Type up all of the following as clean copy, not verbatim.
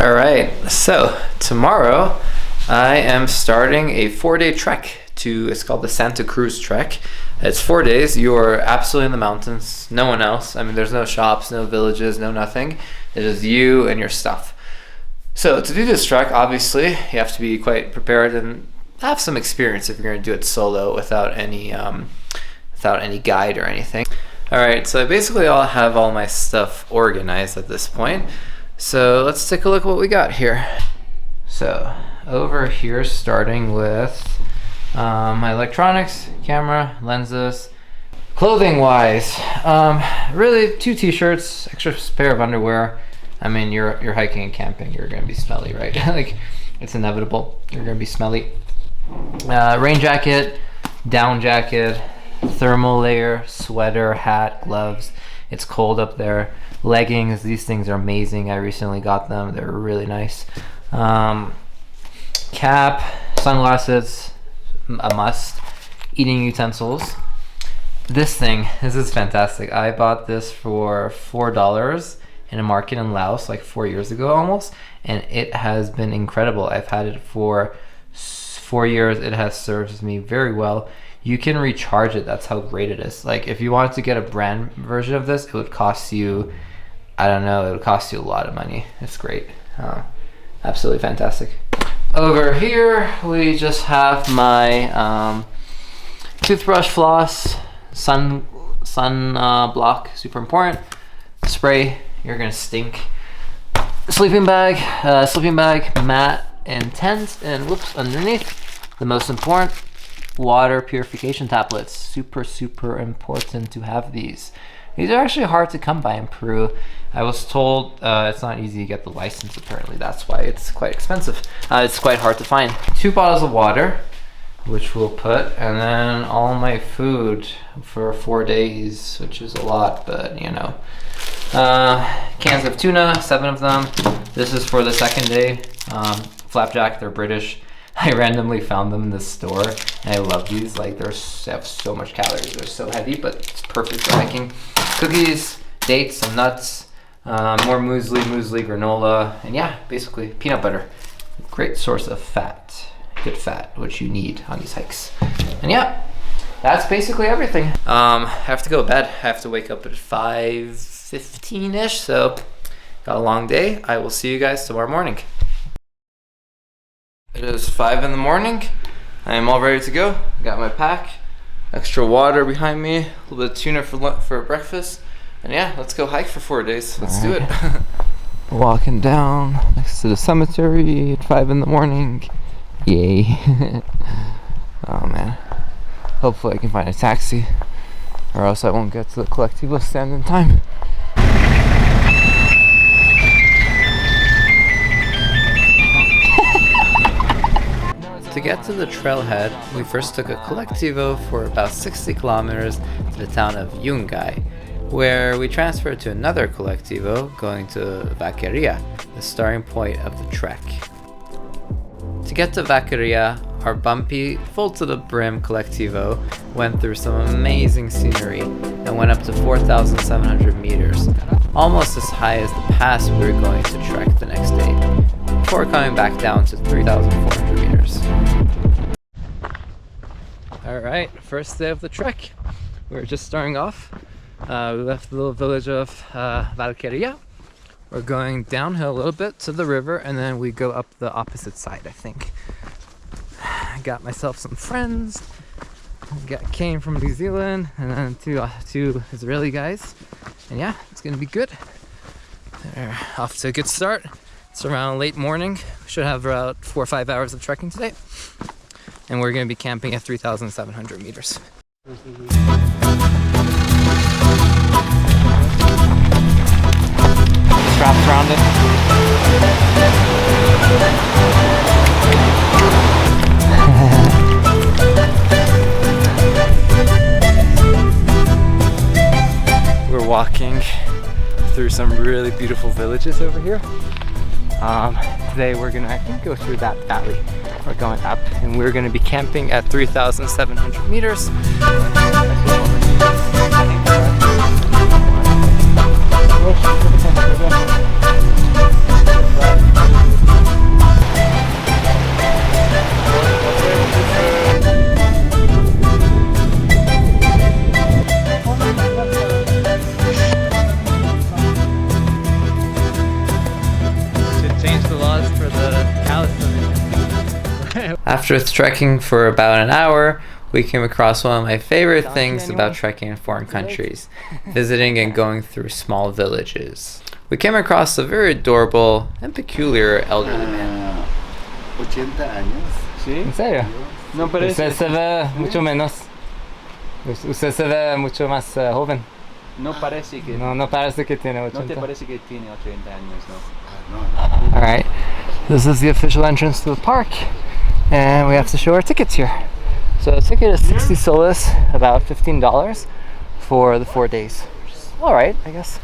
All right, so tomorrow I am starting a 4-day trek it's called the Santa Cruz trek. It's 4 days. You're absolutely in the mountains, no one else. I mean, there's no shops, no villages, no nothing. It is you and your stuff. So to do this trek, obviously, you have to be quite prepared and have some experience if you're going to do it solo without any guide or anything. All right, so I basically have all my stuff organized at this point. So let's take a look at what we got here. So over here, starting with my electronics, camera, lenses. Clothing wise, really 2 t-shirts, extra pair of underwear. I mean, you're hiking and camping, you're gonna be smelly, right? Like, it's inevitable, you're gonna be smelly. Rain jacket, down jacket, thermal layer, sweater, hat, gloves. It's cold up there. Leggings, these things are amazing. I recently got them, they're really nice. Cap, sunglasses, a must. Eating utensils. This is fantastic. I bought this for $4 in a market in Laos like 4 years ago almost, and it has been incredible. I've had it for 4 years. It has served me very well. You can recharge it. That's how great it is. Like, if you wanted to get a brand version of this, it would cost you, I don't know, it would cost you a lot of money. It's great. Absolutely fantastic. Over here, we just have my toothbrush, floss, sun block, super important. Spray, you're gonna stink. Sleeping bag, mat, and tent, and whoops, underneath, the most important, water purification tablets. Super important to have these. These are actually hard to come by in Peru. I was told it's not easy to get the license, apparently. That's why it's quite expensive. It's quite hard to find. 2 bottles of water, which we'll put, and then all my food for 4 days, which is a lot, but you know. Cans of tuna, 7 of them. This is for the 2nd day. Flapjack, they're British. I randomly found them in the store, and I love these. Like, they have so much calories. They're so heavy, but it's perfect for hiking. Cookies, dates, some nuts, more muesli, granola, and yeah, basically peanut butter. Great source of fat, good fat, which you need on these hikes. And yeah, that's basically everything. I have to go to bed. I have to wake up at 5:15-ish, so got a long day. I will see you guys tomorrow morning. It is 5 in the morning. I am all ready to go. Got my pack, extra water behind me, a little bit of tuna for breakfast, and yeah, let's go hike for 4 days. Let's do it. Walking down next to the cemetery at 5 in the morning. Yay. Oh man. Hopefully I can find a taxi, or else I won't get to the Colectivo stand in time. To get to the trailhead, we first took a Colectivo for about 60 kilometers to the town of Yungay, where we transferred to another Colectivo going to Vaqueria, the starting point of the trek. To get to Vaqueria, our bumpy, full to the brim Colectivo went through some amazing scenery and went up to 4,700 meters, almost as high as the pass we were going to trek the next day, before coming back down to 3,400 meters. Alright, first day of the trek. We're just starting off. We left the little village of Valqueria. We're going downhill a little bit to the river, and then we go up the opposite side, I think. I got myself some friends. Came from New Zealand, and then two Israeli guys. And yeah, it's gonna be good. They're off to a good start. It's around late morning. We should have about 4 or 5 hours of trekking today. And we're gonna be camping at 3,700 meters. Straps around it. We're walking through some really beautiful villages over here. Today we're gonna, I think, go through that valley. We're going up, and we're gonna be camping at 3,700 meters. After trekking for about an hour, we came across one of my favorite things about trekking in foreign countries, visiting and going through small villages. We came across a very adorable and peculiar elderly man. 80 años. ¿Sí? ¿En serio? No parece. Usted se ve mucho menos. Usted se ve mucho más joven. No parece que. No parece que tiene 80. No te parece que tiene 80 años, no. Alright, this is the official entrance to the park, and we have to show our tickets here. So the ticket is 60 soles, about $15 for the 4 days. Which is alright, I guess.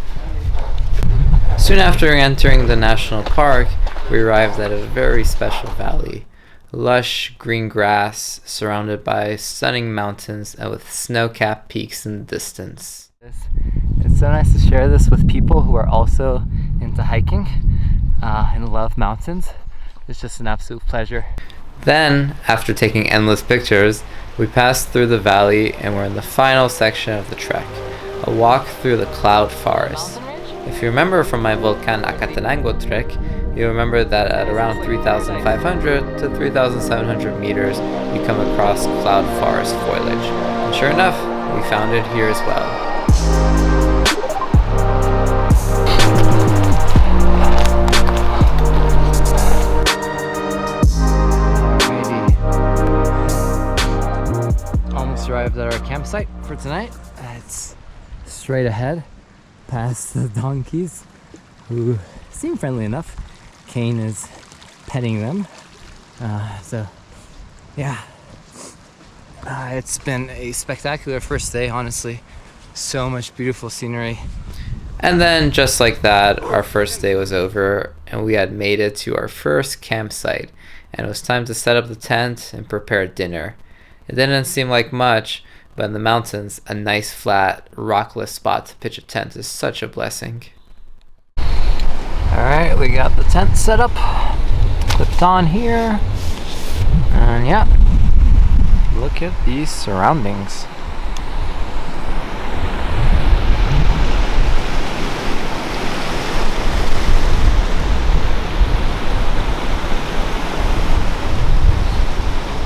Soon after entering the national park, we arrived at a very special valley. Lush green grass surrounded by stunning mountains and with snow-capped peaks in the distance. It's so nice to share this with people who are also into hiking and love mountains. It's just an absolute pleasure. Then, after taking endless pictures, we passed through the valley and we're in the final section of the trek, a walk through the cloud forest. If you remember from my Volcan Acatenango trek, you'll remember that at around 3,500 to 3,700 meters, you come across cloud forest foliage. And sure enough, we found it here as well. Almost arrived at our campsite for tonight. It's straight ahead, past the donkeys, who seem friendly enough. Kane is petting them. So, yeah. It's been a spectacular first day, honestly. So much beautiful scenery. And then, just like that, our first day was over, and we had made it to our first campsite, and it was time to set up the tent and prepare dinner. It didn't seem like much, but in the mountains, a nice flat, rockless spot to pitch a tent is such a blessing. Alright, we got the tent set up, clipped on here, and yeah, look at these surroundings.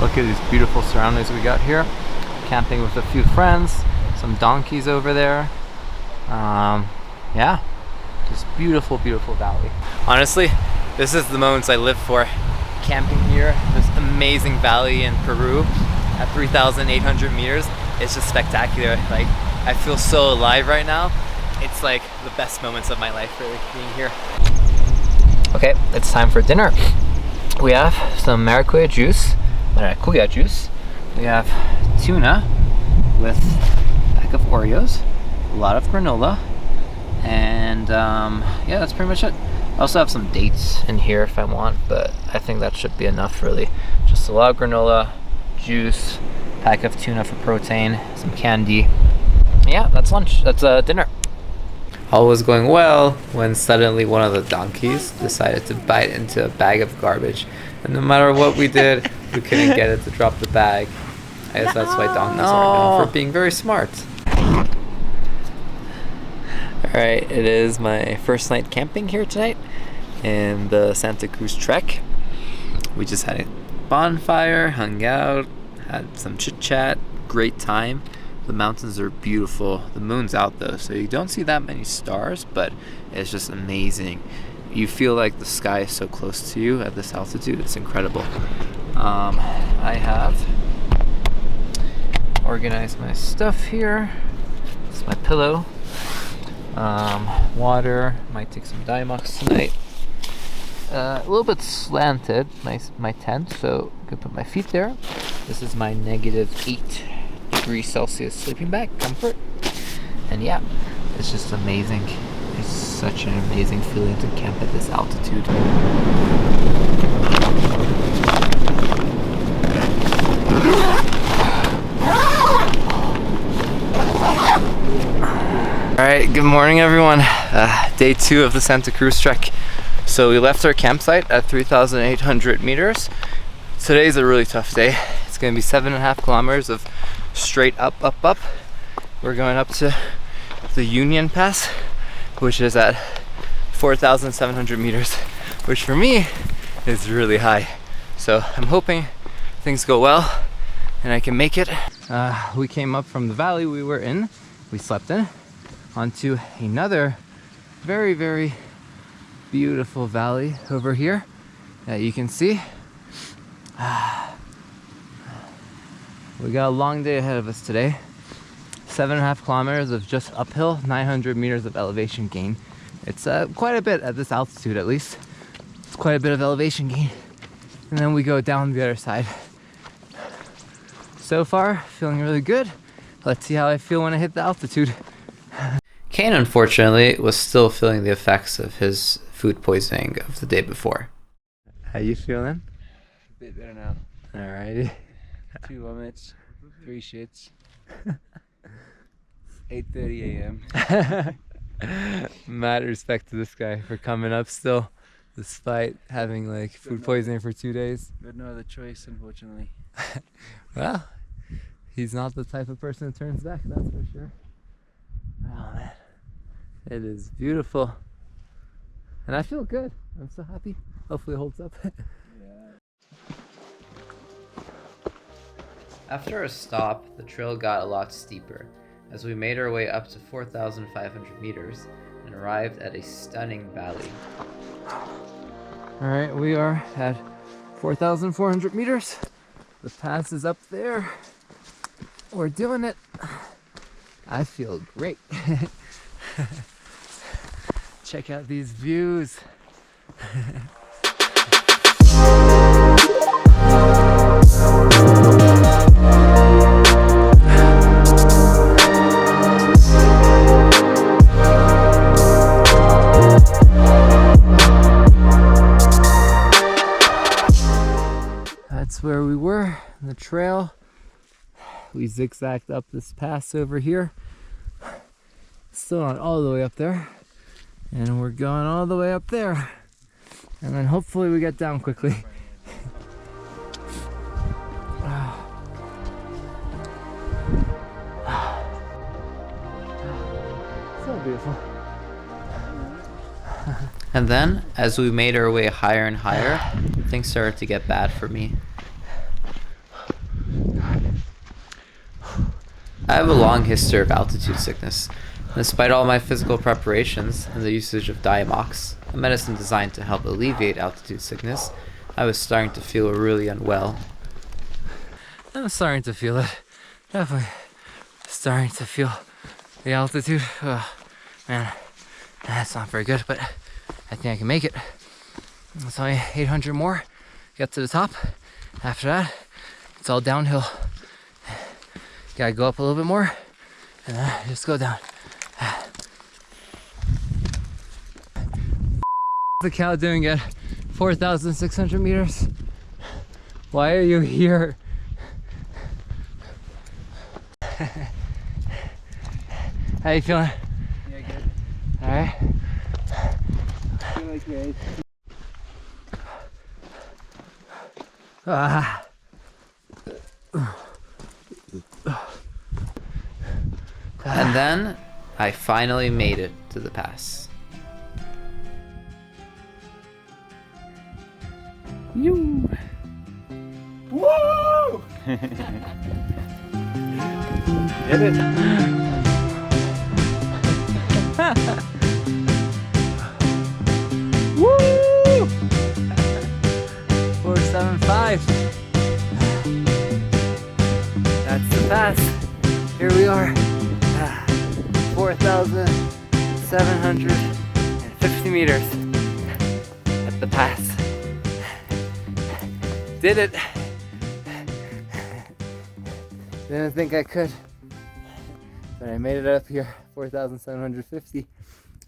Look at these beautiful surroundings we got here. Camping with a few friends, some donkeys over there. Yeah, just beautiful, beautiful valley. Honestly, this is the moments I live for. Camping here, this amazing valley in Peru at 3,800 meters. It's just spectacular. Like, I feel so alive right now. It's like the best moments of my life, really, being here. Okay, it's time for dinner. We have some maracuya juice. We have tuna with a pack of Oreos, a lot of granola, and yeah, that's pretty much it. I also have some dates in here if I want, but I think that should be enough, really. Just a lot of granola, juice, pack of tuna for protein, some candy. Yeah, that's lunch. That's dinner. All was going well when suddenly one of the donkeys decided to bite into a bag of garbage, and no matter what we did, we couldn't get it to drop the bag. I guess that's why donkeys are known for being very smart. Alright, it is my first night camping here tonight in the Santa Cruz trek. We just had a bonfire, hung out, had some chit chat, great time. The mountains are beautiful. The moon's out though, so you don't see that many stars, but it's just amazing. You feel like the sky is so close to you at this altitude. It's incredible. I have organized my stuff here. It's my pillow. Water. Might take some Diamox tonight. A little bit slanted, my tent, so I can put my feet there. This is my -8 degrees Celsius sleeping bag, comfort. And yeah, it's just amazing. It's such an amazing feeling to camp at this altitude. Alright, good morning everyone. Day 2 of the Santa Cruz trek. So we left our campsite at 3,800 meters. Today's a really tough day. It's going to be 7.5 kilometers of straight up. We're going up to the Union Pass, which is at 4,700 meters, which for me is really high. So I'm hoping things go well and I can make it. We came up from the valley we were in, we slept in, onto another very, very beautiful valley over here that you can see. We got a long day ahead of us today. 7.5 kilometers of just uphill, 900 meters of elevation gain. It's quite a bit at this altitude, at least. It's quite a bit of elevation gain. And then we go down the other side. So far, feeling really good. Let's see how I feel when I hit the altitude. Kane, unfortunately, was still feeling the effects of his food poisoning of the day before. How you feeling? A bit better now. Alrighty. 2 vomits, 3 shits. 8:30 a.m. Mad respect to this guy for coming up still, despite having like food poisoning for 2 days. But no other choice, unfortunately. Well, he's not the type of person who turns back, that's for sure. Oh man, it is beautiful. And I feel good. I'm so happy. Hopefully it holds up. After a stop, the trail got a lot steeper as we made our way up to 4,500 meters and arrived at a stunning valley. Alright, we are at 4,400 meters. The pass is up there. We're doing it. I feel great. Check out these views. That's where we were on the trail. We zigzagged up this pass over here. Still not all the way up there. And we're going all the way up there. And then hopefully we get down quickly. So beautiful. And then, as we made our way higher and higher, things started to get bad for me. I have a long history of altitude sickness. Despite all my physical preparations and the usage of Diamox, a medicine designed to help alleviate altitude sickness, I was starting to feel really unwell. I'm starting to feel it. Definitely starting to feel the altitude. Oh, man, that's not very good, but I think I can make it. It's only 800 more. Get to the top. After that, it's all downhill. Gotta go up a little bit more, and then just go down. The cow doing at 4,600 meters? Why are you here? How you feeling? Yeah, good. Alright. Feeling great. And then I finally made it to the pass. You. Woo! Did it. Woo! 475. That's the pass. Here we are. 4,750 meters at the pass. Did it. Didn't think I could, but I made it up here. 4,750.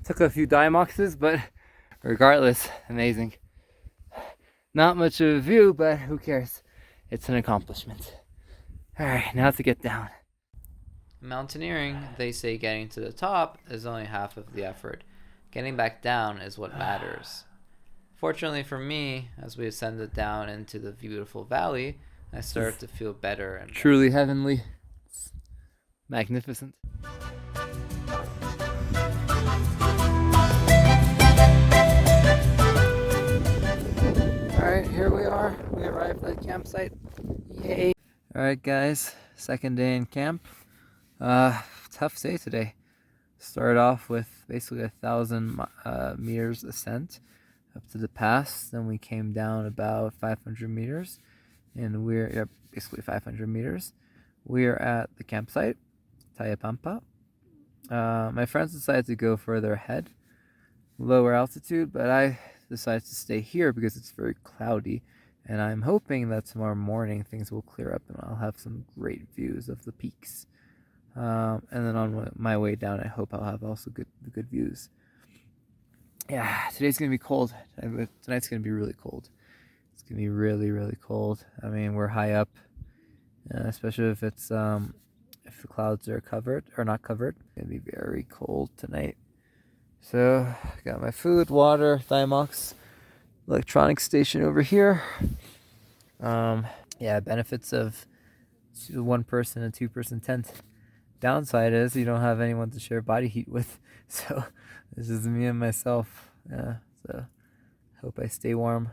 Took a few Diamoxes, but regardless, amazing. Not much of a view, but who cares? It's an accomplishment. Alright, now to get down. Mountaineering, they say getting to the top is only half of the effort. Getting back down is what matters. Fortunately for me, as we ascended down into the beautiful valley, I started to feel better and truly heavenly. It's magnificent. Alright, here we are. We arrived at the campsite. Yay! Alright guys, second day in camp. Tough day today. Started off with basically 1,000 meters ascent up to the pass. Then we came down about 500 meters, and we're basically 500 meters. We're at the campsite, Tayapampa. My friends decided to go further ahead, lower altitude, but I decided to stay here because it's very cloudy, and I'm hoping that tomorrow morning things will clear up and I'll have some great views of the peaks. And then on my way down, I hope I'll have also good views. Yeah, today's gonna be cold. Tonight's gonna be really cold. It's gonna be really cold. I mean, we're high up, especially if it's if the clouds are covered or not covered. It's gonna be very cold tonight. So, got my food, water, Thymox, electronics station over here. Yeah, benefits of one person and 2-person tent. Downside is you don't have anyone to share body heat with, so this is me and myself. Yeah, so hope I stay warm.